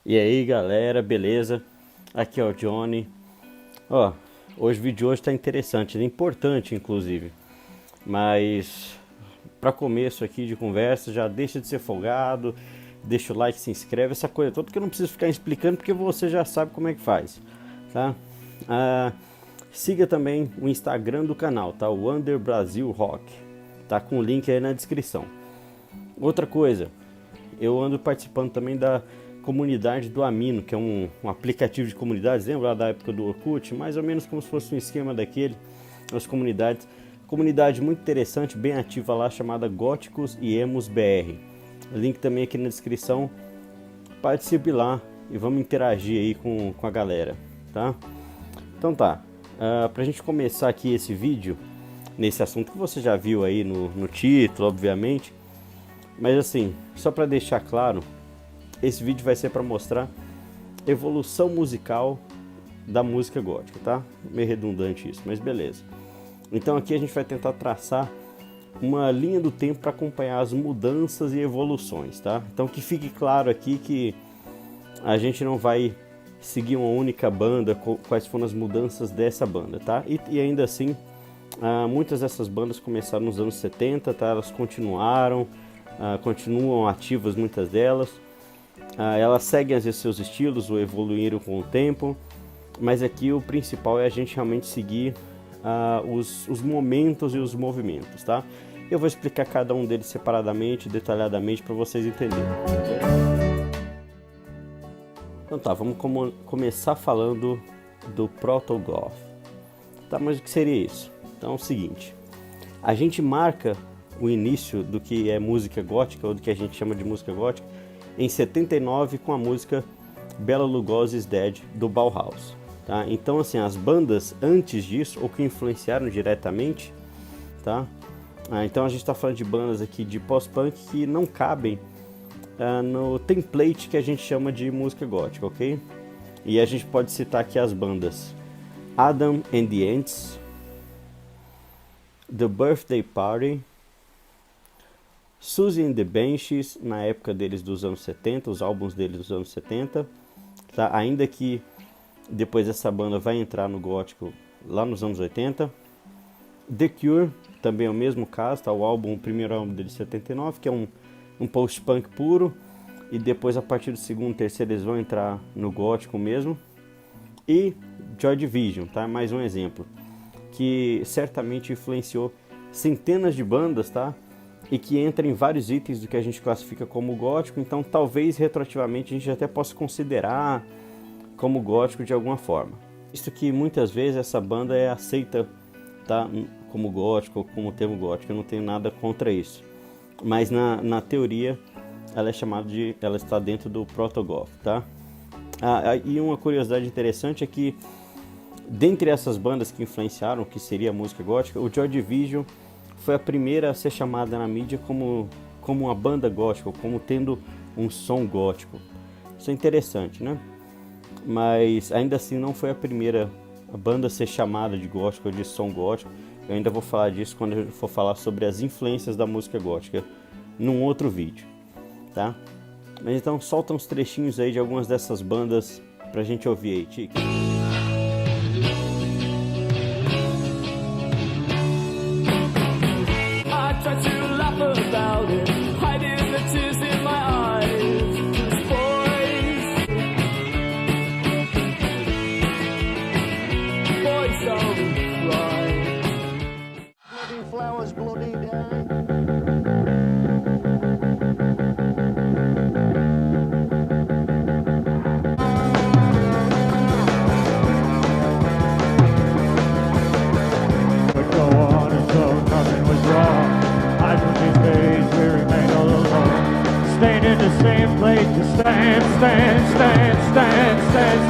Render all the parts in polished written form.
E aí galera, beleza? Aqui é o Johnny. Ó, hoje o vídeo de hoje tá interessante, é importante inclusive. Mas para começo aqui de conversa, já deixa de ser folgado, deixa o like, se inscreve, essa coisa toda que eu não preciso ficar explicando porque você já sabe como é que faz, tá? Siga também o Instagram do canal, tá? O Under Brasil Rock, tá com o link aí na descrição. Outra coisa, eu ando participando também da comunidade do Amino, que é um aplicativo de comunidades, lembra lá da época do Orkut? Mais ou menos como se fosse um esquema daquele, as comunidades. Comunidade muito interessante, bem ativa lá, chamada Góticos e Emos BR. Link também aqui na descrição. Participe lá e vamos interagir aí com a galera, tá? Então tá, pra gente começar aqui esse vídeo, nesse assunto que você já viu aí no título, obviamente. Mas assim, só para deixar claro, esse vídeo vai ser para mostrar evolução musical da música gótica, tá? Meio redundante isso, mas beleza. Então aqui a gente vai tentar traçar uma linha do tempo para acompanhar as mudanças e evoluções, tá? Então que fique claro aqui que a gente não vai seguir uma única banda, quais foram as mudanças dessa banda, tá? E ainda assim, muitas dessas bandas começaram nos anos 70, tá? Elas continuaram, continuam ativas muitas delas. Elas seguem às vezes seus estilos ou evoluíram com o tempo, mas aqui o principal é a gente realmente seguir os momentos e os movimentos, tá? Eu vou explicar cada um deles separadamente, detalhadamente, para vocês entenderem. Então tá, vamos começar falando do Proto-Goth. Tá, mas o que seria isso? Então é o seguinte, a gente marca o início do que é música gótica, ou do que a gente chama de música gótica, em 79 com a música Bela Lugosi's Dead do Bauhaus, tá? Então assim, as bandas antes disso ou que influenciaram diretamente, tá? Então a gente está falando de bandas aqui de post-punk que não cabem no template que a gente chama de música gótica, ok? E a gente pode citar aqui as bandas Adam and the Ants, The Birthday Party, Siouxsie and the Banshees, na época deles dos anos 70, os álbuns deles dos anos 70, tá? Ainda que depois essa banda vai entrar no gótico lá nos anos 80. The Cure, também é o mesmo caso, tá? O primeiro álbum deles de 79, que é um post-punk puro, e depois a partir do segundo e terceiro eles vão entrar no gótico mesmo. E Joy Division, tá? Mais um exemplo, que certamente influenciou centenas de bandas, tá? E que entra em vários itens do que a gente classifica como gótico, então talvez retroativamente a gente até possa considerar como gótico de alguma forma. Visto que muitas vezes essa banda é aceita, tá, como gótico ou como termo gótico, eu não tenho nada contra isso. Mas na teoria ela é chamada ela está dentro do Proto-Goth, tá? E uma curiosidade interessante é que dentre essas bandas que influenciaram o que seria a música gótica, o Joy Division foi a primeira a ser chamada na mídia como uma banda gótica, como tendo um som gótico. Isso é interessante, né? Mas ainda assim não foi a primeira banda a ser chamada de gótica ou de som gótico. Eu ainda vou falar disso quando eu for falar sobre as influências da música gótica num outro vídeo, tá? Mas então solta uns trechinhos aí de algumas dessas bandas pra gente ouvir aí, Tique. Same place to stand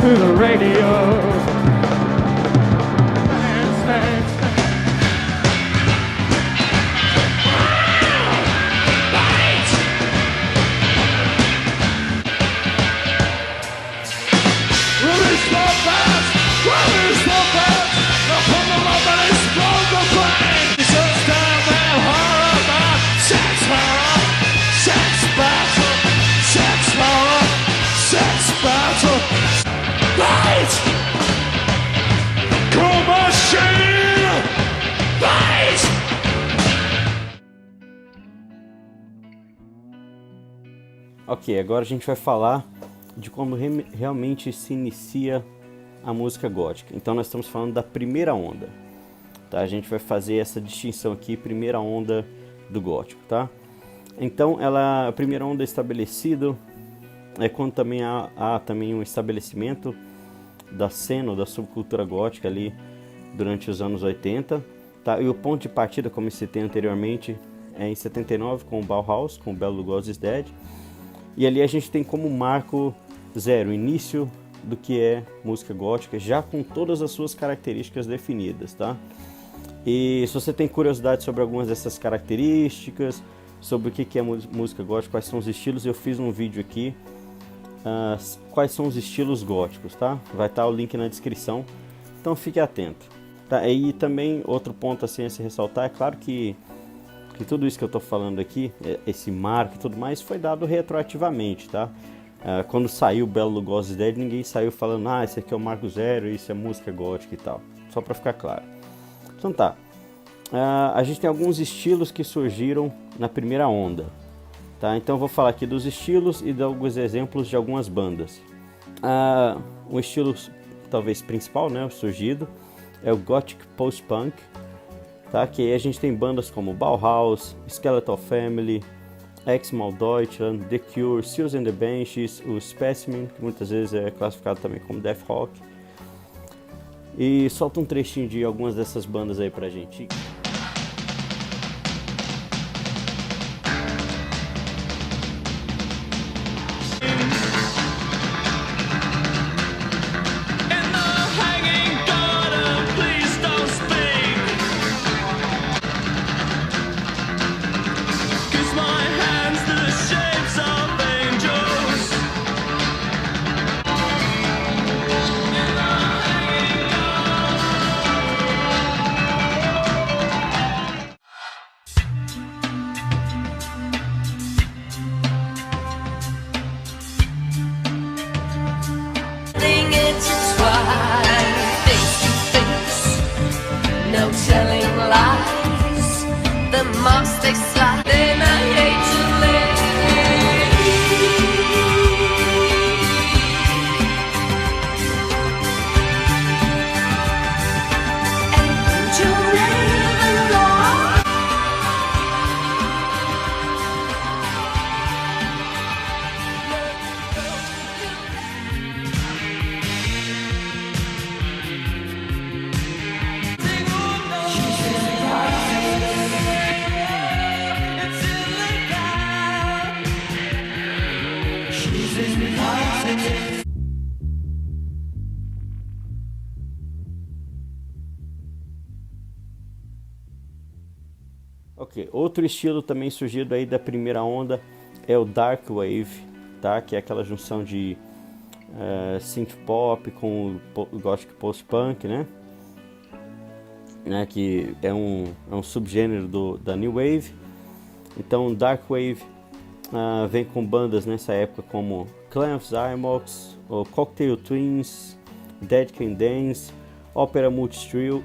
to the radio. Stand. Release the past, now put them up and explode the brain. Just down that horror about sex horror, sex battle, sex horror, sex battle. Ok, agora a gente vai falar de como realmente se inicia a música gótica. Então nós estamos falando da primeira onda, tá? A gente vai fazer essa distinção aqui, primeira onda do gótico, tá? Então a primeira onda estabelecida é quando também há também um estabelecimento da cena ou da subcultura gótica ali durante os anos 80, tá? E o ponto de partida, como eu citei anteriormente, é em 79 com o Bauhaus, com o Bela Lugosi's Dead. E ali a gente tem como marco zero, o início do que é música gótica, já com todas as suas características definidas, tá? E se você tem curiosidade sobre algumas dessas características, sobre o que é música gótica, quais são os estilos, eu fiz um vídeo aqui, quais são os estilos góticos, tá? Vai estar o link na descrição, então fique atento. Tá? E também outro ponto assim a se ressaltar, é claro que tudo isso que eu estou falando aqui, esse marco e tudo mais, foi dado retroativamente, tá? Quando saiu o Bela Lugosi's Dead, ninguém saiu falando, esse aqui é o marco zero, isso é música gótica e tal. Só para ficar claro. Então tá. A gente tem alguns estilos que surgiram na primeira onda, tá? Então eu vou falar aqui dos estilos e dar alguns exemplos de algumas bandas. O estilo, talvez principal, né, o surgido, é o Gothic Post-Punk. Tá, que aí a gente tem bandas como Bauhaus, Skeletal Family, Exmal Deutschland, The Cure, Seals and the Banshees, o Specimen, que muitas vezes é classificado também como Death Rock. E solta um trechinho de algumas dessas bandas aí pra gente. Ok, outro estilo também surgido aí da primeira onda é o Dark Wave, tá? Que é aquela junção de synth pop com o Gothic Post-Punk, né? Que é um subgênero da New Wave. Então Dark Wave vem com bandas nessa época como Clan of Xymox, o Cocktail Twins, Dead Can Dance, Opera Multisteel,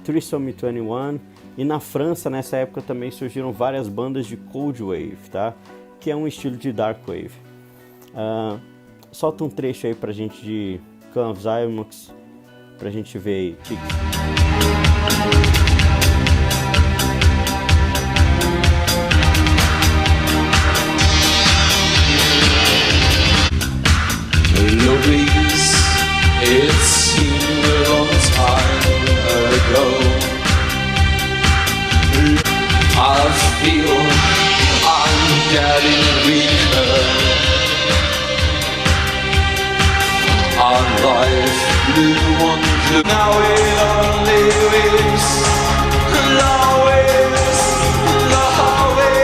Trisomy 21, e na França nessa época também surgiram várias bandas de Cold Wave, tá? Que é um estilo de Dark Wave. Solta um trecho aí pra gente de Clan of Xymox, pra gente ver aí. Louise, it seemed a long time ago. I feel I'm getting weaker. Our life blew on blue. Now it only is always, always.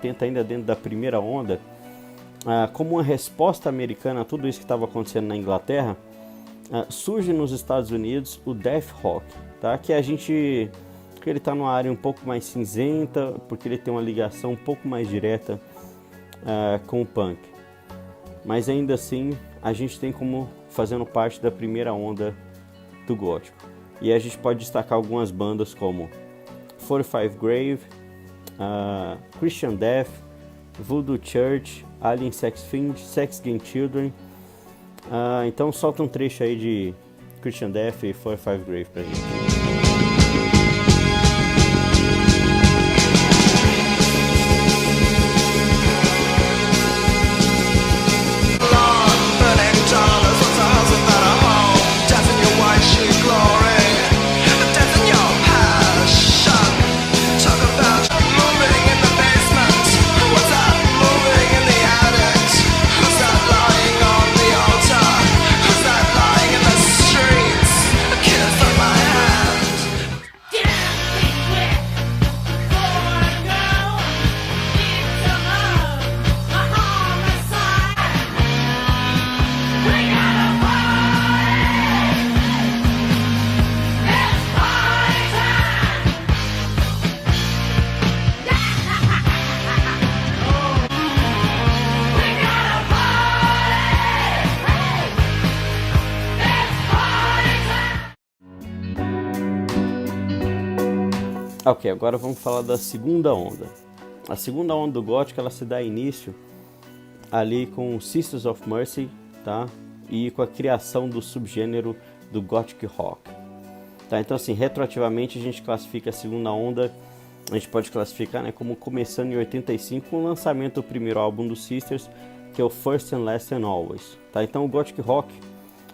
80, ainda dentro da primeira onda, como uma resposta americana a tudo isso que estava acontecendo na Inglaterra, surge nos Estados Unidos o Death Rock, tá? Que ele está numa área um pouco mais cinzenta, porque ele tem uma ligação um pouco mais direta com o punk. Mas ainda assim, a gente tem como fazendo parte da primeira onda do gótico. E a gente pode destacar algumas bandas como 45 Grave, Christian Death, Voodoo Church, Alien Sex Fiend, Sex Game Children. Então solta um trecho aí de Christian Death e 45 Grave pra gente. Ok, agora vamos falar da segunda onda. A segunda onda do gótico, ela se dá início ali com Sisters of Mercy, tá? E com a criação do subgênero do gothic rock. Tá? Então assim, retroativamente a gente classifica a segunda onda, a gente pode classificar, né, como começando em 85 com o lançamento do primeiro álbum do Sisters, que é o First and Last and Always. Tá? Então o gothic rock,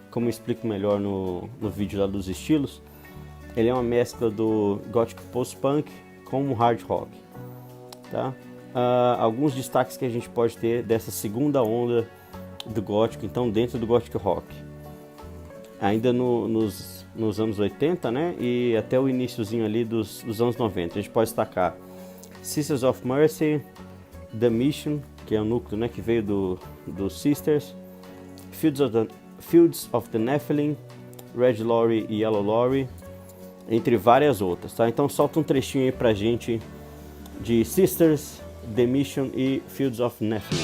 como eu explico melhor no vídeo lá dos estilos, ele é uma mescla do gothic post-punk com o hard rock. Tá? Alguns destaques que a gente pode ter dessa segunda onda do gótico, então dentro do gothic rock. Ainda nos anos 80, né, e até o iniciozinho ali dos anos 90. A gente pode destacar Sisters of Mercy, The Mission, que é o núcleo, né, que veio do Sisters, Fields of the Nephilim, Red Lorry e Yellow Lorry, entre várias outras, tá? Então solta um trechinho aí pra gente de Sisters, The Mission e Fields of Nephilim.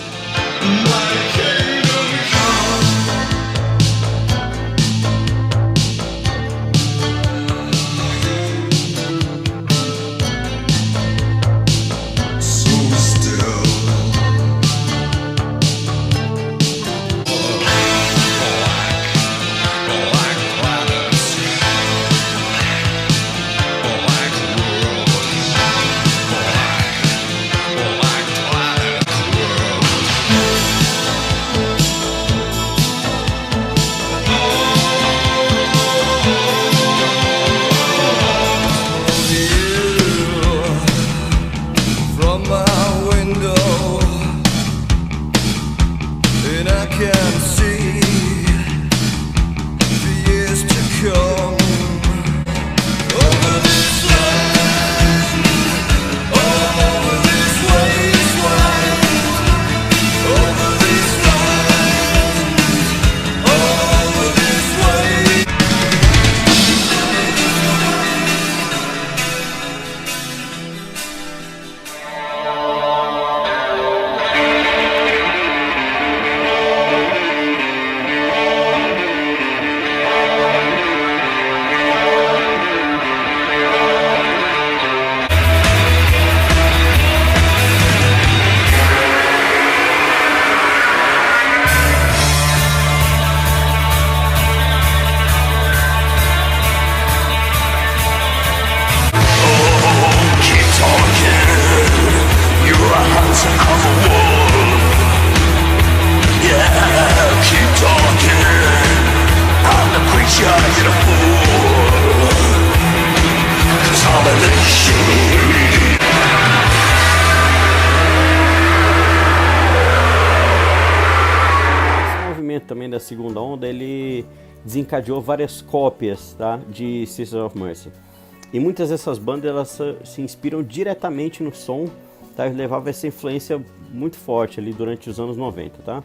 Também da segunda onda, ele desencadeou várias cópias, tá, de Sisters of Mercy. E muitas dessas bandas elas se inspiram diretamente no som tá? Ele levava essa influência muito forte ali durante os anos 90, tá?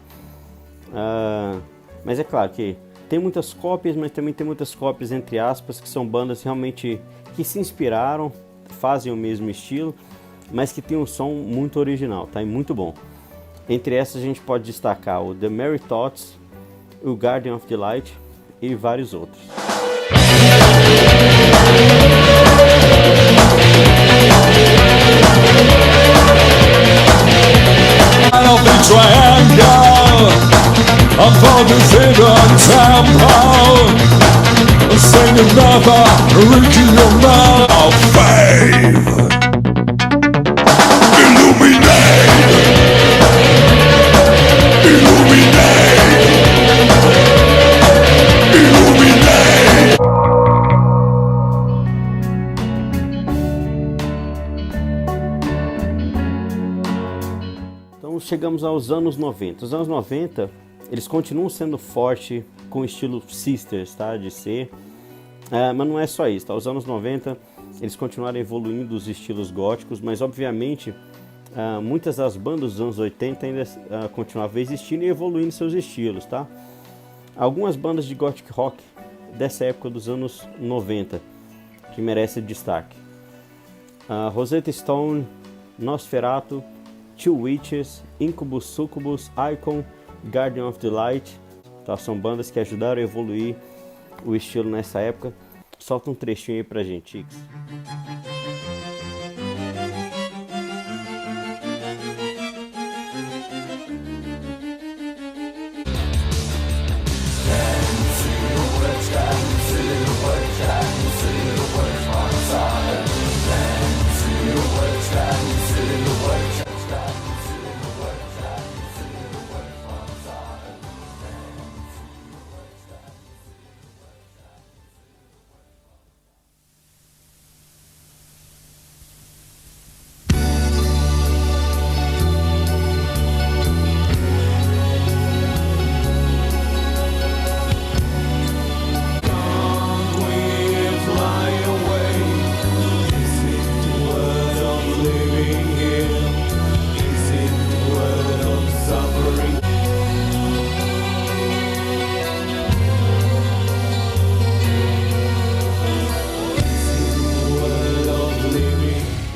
Mas é claro que tem muitas cópias, mas também tem muitas cópias entre aspas, que são bandas realmente que se inspiraram, fazem o mesmo estilo, mas que tem um som muito original, tá? E muito bom. Entre essas a gente pode destacar o The Merry Thoughts, o Guardian of the Light e vários outros. Então chegamos aos anos 90. Os anos 90, eles continuam sendo forte com o estilo Sisters, tá? De ser. Mas não é só isso, tá? Os anos 90, eles continuaram evoluindo os estilos góticos, mas obviamente muitas das bandas dos anos 80 ainda continuavam existindo e evoluindo seus estilos, tá? Algumas bandas de gothic rock dessa época dos anos 90 que merecem destaque: Rosetta Stone, Nosferatu, Two Witches, Incubus, Succubus, Icon, Guardian of the Light, tá? São bandas que ajudaram a evoluir o estilo nessa época. Solta um trechinho aí pra gente, Chicks.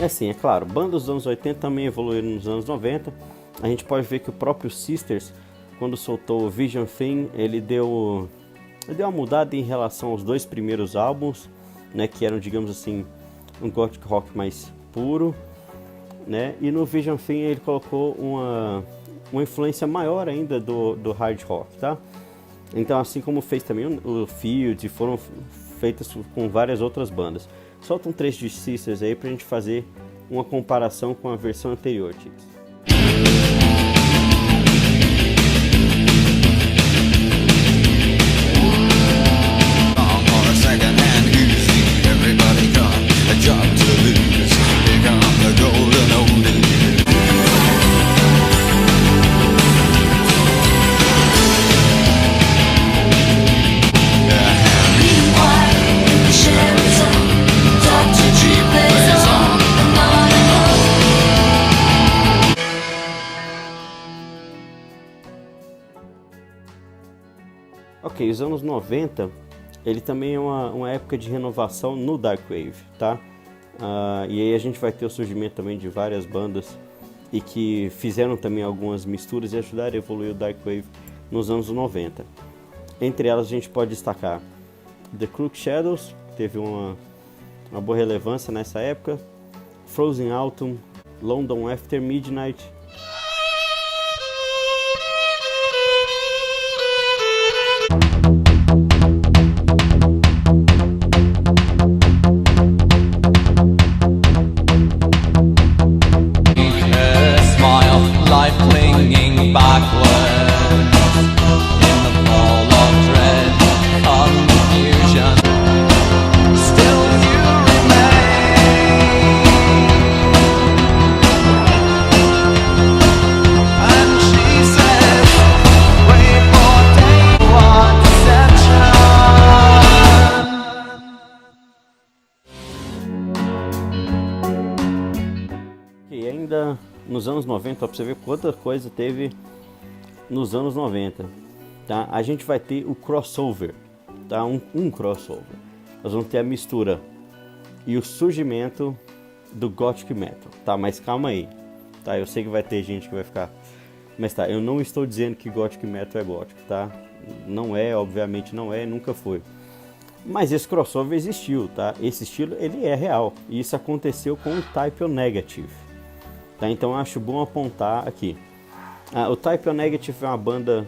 Assim, é claro, bandas dos anos 80 também evoluíram nos anos 90. A gente pode ver que o próprio Sisters, quando soltou o Vision Thing, ele deu uma mudada em relação aos dois primeiros álbuns, né, que eram, digamos assim, um gothic rock mais puro, né? E no Vision Thing ele colocou uma influência maior ainda do hard rock, tá? Então, assim como fez também o Field, foram feitas com várias outras bandas. Solta um trecho de Sisters aí pra gente fazer uma comparação com a versão anterior, Chicks. Ok, os anos 90, ele também é uma época de renovação no Dark Wave, tá? E aí a gente vai ter o surgimento também de várias bandas e que fizeram também algumas misturas e ajudaram a evoluir o Dark Wave nos anos 90. Entre elas a gente pode destacar The Crooked Shadows, que teve uma boa relevância nessa época, Frozen Autumn, London After Midnight, nos anos 90, ó, pra você ver quanta coisa teve nos anos 90, tá? A gente vai ter o crossover, tá? Um crossover. Nós vamos ter a mistura e o surgimento do Gothic Metal, tá? Mas calma aí, tá? Eu sei que vai ter gente que vai ficar... Mas tá, eu não estou dizendo que Gothic Metal é gótico, tá? Não é, obviamente não é, nunca foi. Mas esse crossover existiu, tá? Esse estilo, ele é real. E isso aconteceu com o Type O Negative, tá? Então eu acho bom apontar aqui. O Type O Negative é uma banda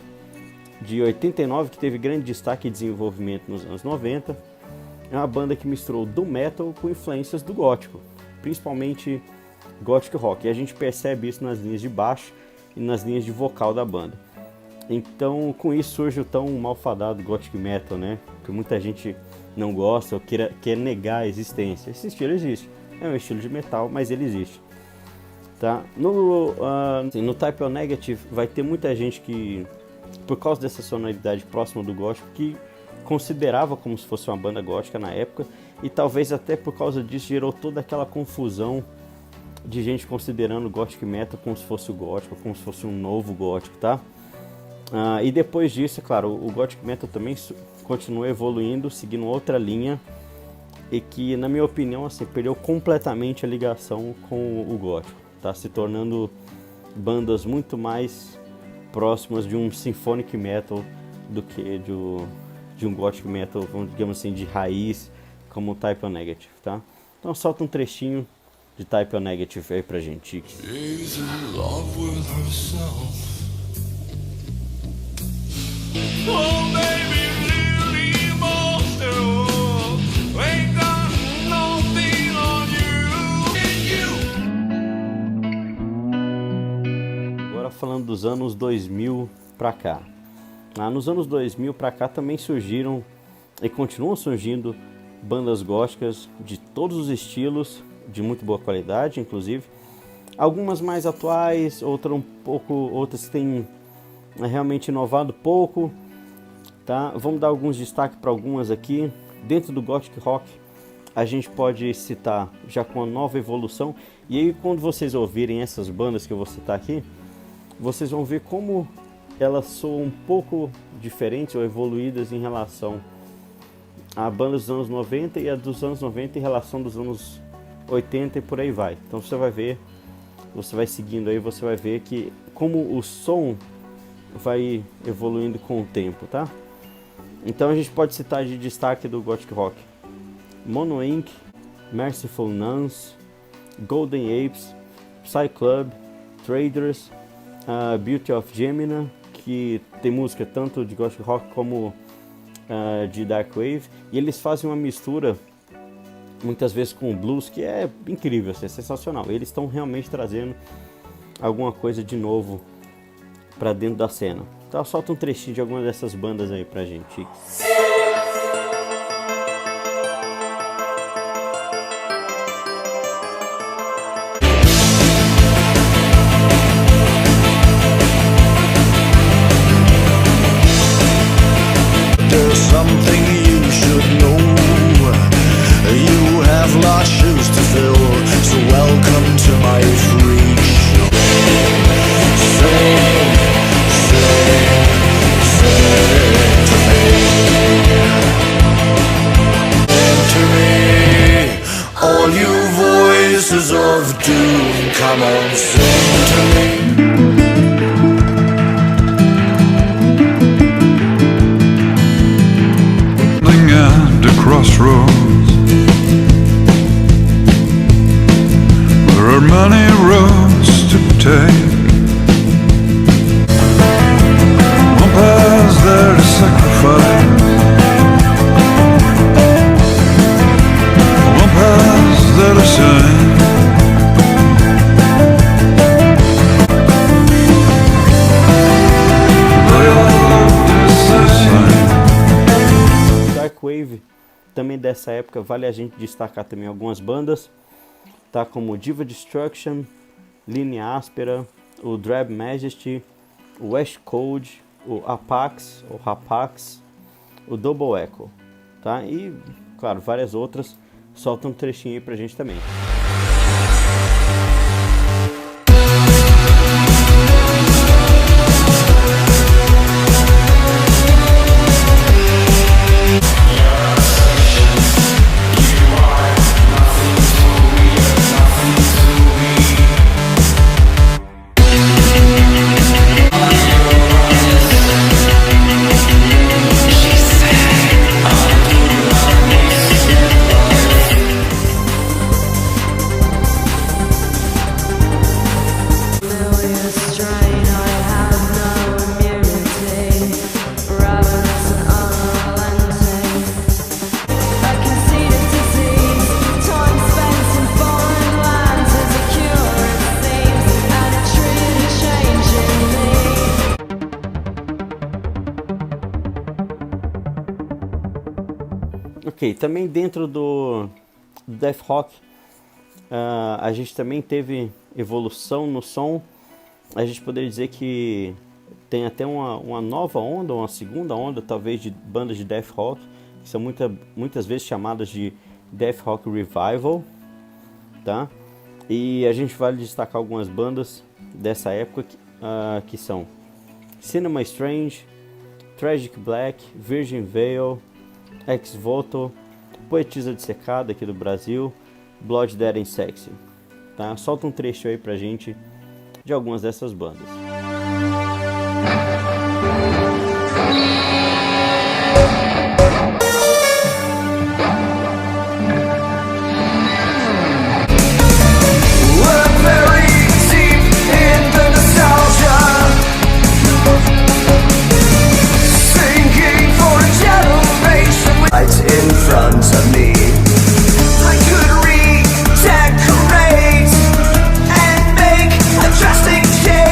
de 89 que teve grande destaque e desenvolvimento nos anos 90. É uma banda que misturou do metal com influências do gótico, principalmente gothic rock. E a gente percebe isso nas linhas de baixo e nas linhas de vocal da banda. Então, com isso surge o tão malfadado gothic metal, né? Que muita gente não gosta ou quer negar a existência. Esse estilo existe. É um estilo de metal, mas ele existe. Tá? No Type O Negative vai ter muita gente que, por causa dessa sonoridade próxima do gótico, que considerava como se fosse uma banda gótica na época, e talvez até por causa disso gerou toda aquela confusão de gente considerando o Gothic Metal como se fosse o gótico, como se fosse um novo gótico, tá? E depois disso, é claro, o Gothic Metal também continua evoluindo, seguindo outra linha, e que, na minha opinião, assim, perdeu completamente a ligação com o gótico, tá? Se tornando bandas muito mais próximas de um symphonic metal do que de um gothic metal, digamos assim, de raiz, como o Type O Negative, tá? Então solta um trechinho de Type O Negative aí pra gente. She's in love with herself. Oh, baby, really monster. Ain't got nothing on you. Agora falando dos anos 2000 pra cá. Nos anos 2000 pra cá também surgiram e continuam surgindo bandas góticas de todos os estilos, de muito boa qualidade, inclusive. Algumas mais atuais, outras têm realmente inovado pouco, tá? Vamos dar alguns destaques para algumas aqui. Dentro do Gothic Rock, a gente pode citar já com a nova evolução. E aí, quando vocês ouvirem essas bandas que eu vou citar aqui, vocês vão ver como elas soam um pouco diferentes ou evoluídas em relação a bandas dos anos 90 e a dos anos 90 em relação dos anos 80 e por aí vai. Então você vai ver, você vai seguindo aí, você vai ver que como o som vai evoluindo com o tempo, tá? Então a gente pode citar de destaque do Gothic Rock: Mono Inc, Merciful Nuns, Golden Apes, Psy Club, Traders, Beauty of Gemina, que tem música tanto de Gothic Rock como de Dark Wave, e eles fazem uma mistura muitas vezes com o blues que é incrível, assim, é sensacional. Eles estão realmente trazendo alguma coisa de novo para dentro da cena. Então solta um trechinho de alguma dessas bandas aí pra gente. There's something you should know. You have lost shoes to fill, so welcome to my freak show. Say to me, all you voices of doom, come on, sing to me. At the crossroads, there are many roads to take. One path there to sacrifice, one path there to shine. They all look the same. Dark Wave, também dessa época, vale a gente destacar também algumas bandas, tá? Como Diva Destruction, Linha Áspera, o Drab Majesty, o West Cold, o Apax, ou Rapax, o Double Echo, tá? E, claro, várias outras. Solta um trechinho aí pra gente também. Ok, também dentro do Death Rock, a gente também teve evolução no som. A gente poderia dizer que tem até uma nova onda, uma segunda onda talvez de bandas de Death Rock, que são muitas vezes chamadas de Death Rock Revival, tá? E a gente vai destacar algumas bandas dessa época que são Cinema Strange, Tragic Black, Virgin Veil, Ex Voto, Poetisa Dissecada aqui do Brasil, Blood, Dead and Sexy, tá? Solta um trecho aí pra gente de algumas dessas bandas. We're very deep in the nostalgia, sinking for a generation. Right in front of me, I could redecorate and make a drastic change.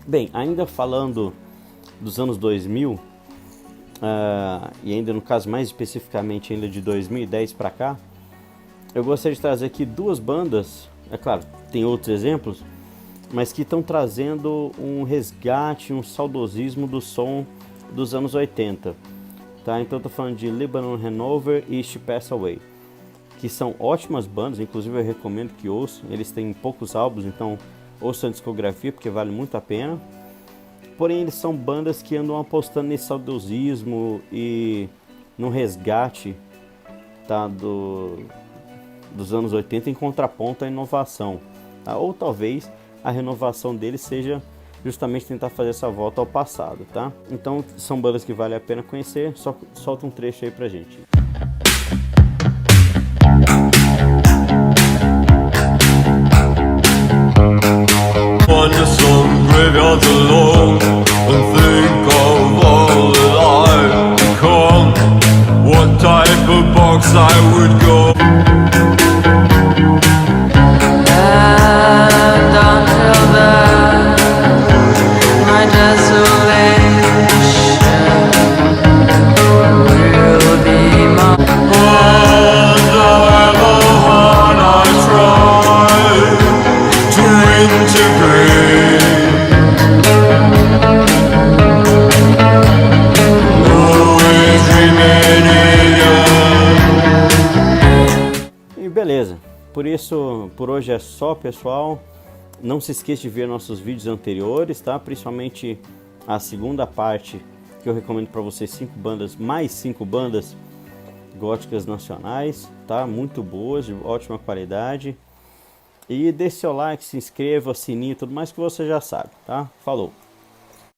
Bem, ainda falando dos anos 2000, e ainda no caso mais especificamente ainda de 2010 para cá, eu gostaria de trazer aqui duas bandas, é claro, tem outros exemplos, mas que estão trazendo um resgate, um saudosismo do som dos anos 80, tá? Então eu tô falando de Lebanon Hanover e She Passed Away, que são ótimas bandas, inclusive eu recomendo que ouçam. Eles têm poucos álbuns, então ouçam a discografia porque vale muito a pena. Porém eles são bandas que andam apostando nesse saudosismo e no resgate, tá, dos anos 80 em contraponto à inovação, tá? Ou talvez a renovação deles seja justamente tentar fazer essa volta ao passado, tá? Então são bandas que vale a pena conhecer. Só solta um trecho aí pra gente. Wander some graveyards alone and think of all that I've become. What type of box I would go. And until then, my desolation will be mine. And however hard I try to integrate, always remaining young. E beleza, por hoje é só, pessoal. Não se esqueça de ver nossos vídeos anteriores, tá? Principalmente a segunda parte, que eu recomendo para vocês mais 5 bandas góticas nacionais, tá? Muito boas, de ótima qualidade. E deixe seu like, se inscreva, sininho, tudo mais que você já sabe, tá? Falou!